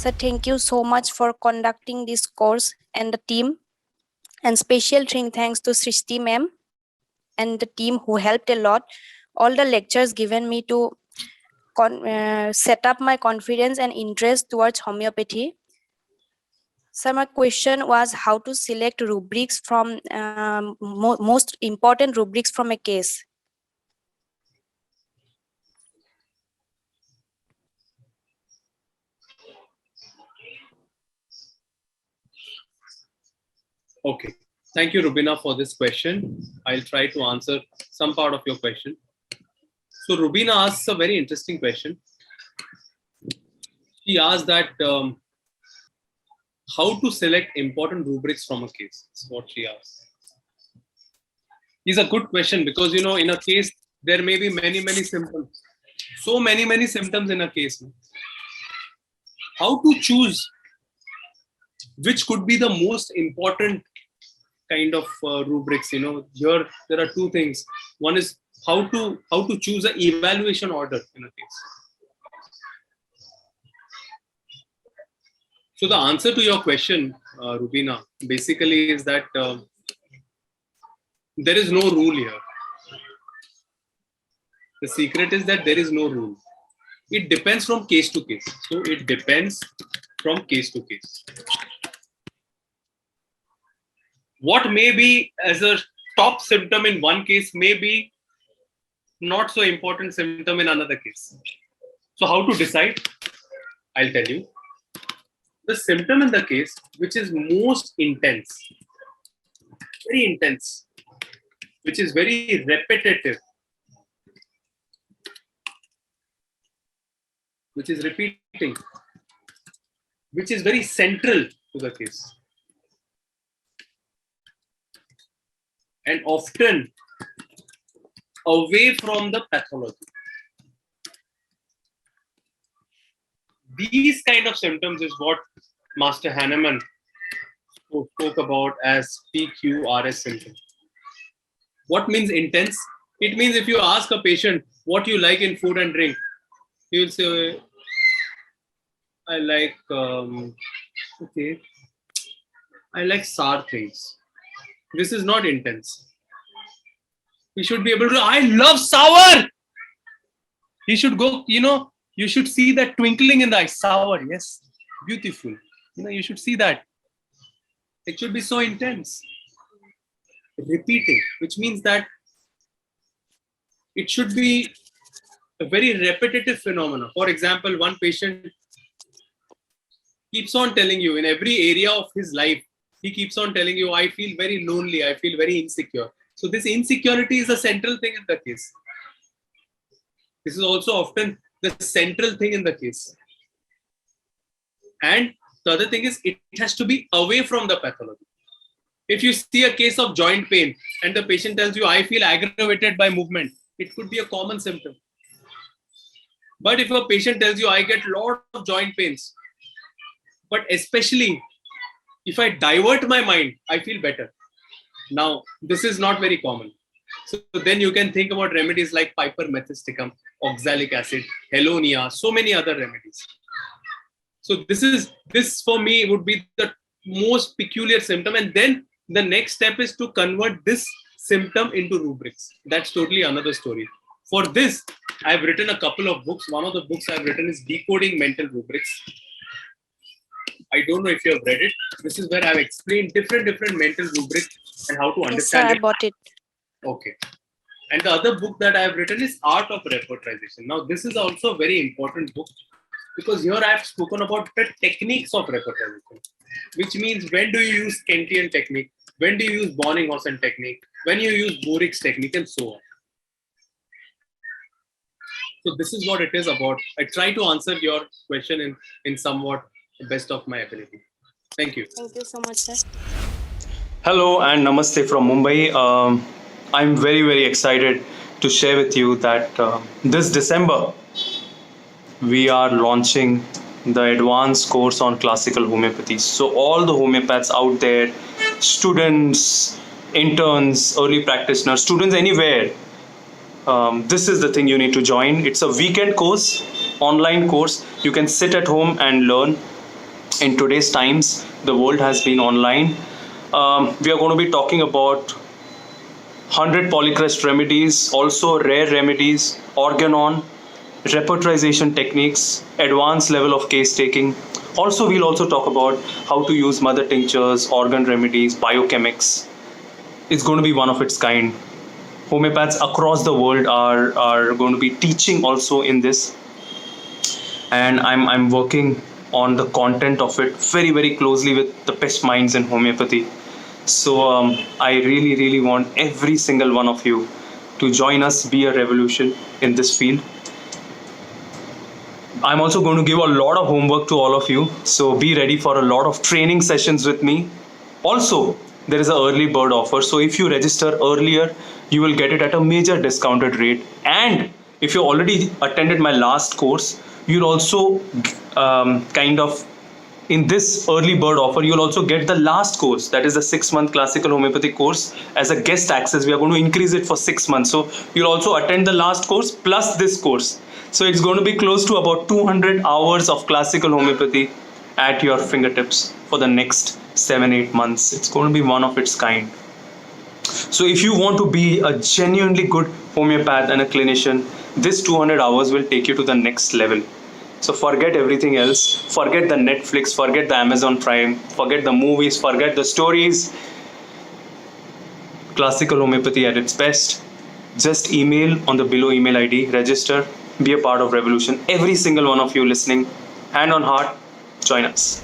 So thank you so much for conducting this course and the team. And special thanks to Srishti ma'am and the team who helped a lot. All the lectures given me to set up my confidence and interest towards homeopathy. So my question was how to select rubrics from most important rubrics from a case. Okay. Thank you, Rubina, for this question. I'll try to answer some part of your question. So Rubina asks a very interesting question. She asked that how to select important rubrics from a case. That's what she asked. It's a good question because, you know, in a case, there may be many symptoms. So many symptoms in a case. How to choose which could be the most important kind of rubrics? You know, here there are two things. One is how to choose an evaluation order in a case. So the answer to your question, Rubina, basically is that there is no rule here. The secret is that there is no rule. It depends from case to case. So it depends from case to case. What may be as a top symptom in one case may be not so important symptom in another case. So how to decide? I'll tell you. The symptom in the case which is most intense, very intense, which is very repetitive, which is repeating, which is very central to the case, and often away from the pathology. These kind of symptoms is what Master Hahnemann spoke about as PQRS symptoms. What means intense? It means if you ask a patient what you like in food and drink, he will say, I like, I like sour things. This is not intense. He should be able to, I love sour. He should go, you know, you should see that twinkling in the eye. Sour, yes, beautiful. You know, you should see that. It should be so intense. Repeating, which means that it should be a very repetitive phenomenon. For example, one patient keeps on telling you in every area of his life, he keeps on telling you, I feel very lonely, I feel very insecure. So this insecurity is a central thing in the case. This is also often the central thing in the case. And the other thing is it has to be away from the pathology. If you see a case of joint pain and the patient tells you, I feel aggravated by movement, it could be a common symptom. But if a patient tells you, I get a lot of joint pains, but especially if I divert my mind, I feel better. Now, this is not very common. So then you can think about remedies like pipermethysticum, oxalic acid, helonia, so many other remedies. So this for me would be the most peculiar symptom. And then the next step is to convert this symptom into rubrics. That's totally another story. For this, I've written a couple of books. One of the books I've written is Decoding Mental Rubrics. I don't know if you have read it. This is where I've explained different mental rubrics and how to understand Yes, sir, I bought it. Okay. And the other book that I have written is Art of Repertorisation. Now, this is also a very important book because here I have spoken about the techniques of repertorisation, which means when do you use Kentian technique, when do you use Bonninghausen technique, when you use Bourig's technique, and so on. So this is what it is about. I try to answer your question in somewhat the best of my ability. Thank you. Thank you so much, sir. Hello and namaste from Mumbai. I'm very excited to share with you that this December we are launching the advanced course on classical homeopathy. So all the homeopaths out there, students, interns, early practitioners, students anywhere, this is the thing you need to join. It's a weekend course, online course. You can sit at home and learn. in today's times. The world has been online. We are going to be talking about 100 polycrest remedies, also rare remedies, organon, repertorisation techniques, advanced level of case taking. Also, we'll also talk about how to use mother tinctures, organ remedies, biochemics. It's going to be one of its kind. Homeopaths across the world are going to be teaching also in this. And I'm working on the content of it very, very closely with the best minds in homeopathy. So I really want every single one of you to join us, be a revolution in this field. I'm also going to give a lot of homework to all of you. So be ready for a lot of training sessions with me. Also, there is an early bird offer. So if you register earlier, you will get it at a major discounted rate. And if you already attended my last course, you'll also in this early bird offer, you'll also get the last course, that is the 6-month classical homeopathy course, as a guest access. We are going to increase it for 6 months. So you'll also attend the last course plus this course. So it's going to be close to about 200 hours of classical homeopathy at your fingertips for the next 7-8 months. It's going to be one of its kind. So if you want to be a genuinely good homeopath and a clinician, this 200 hours will take you to the next level. So forget everything else. Forget the Netflix, forget the Amazon Prime, forget the movies, forget the stories. Classical homeopathy at its best. Just email on the below email ID, register, be a part of revolution. Every single one of you listening, hand on heart, join us.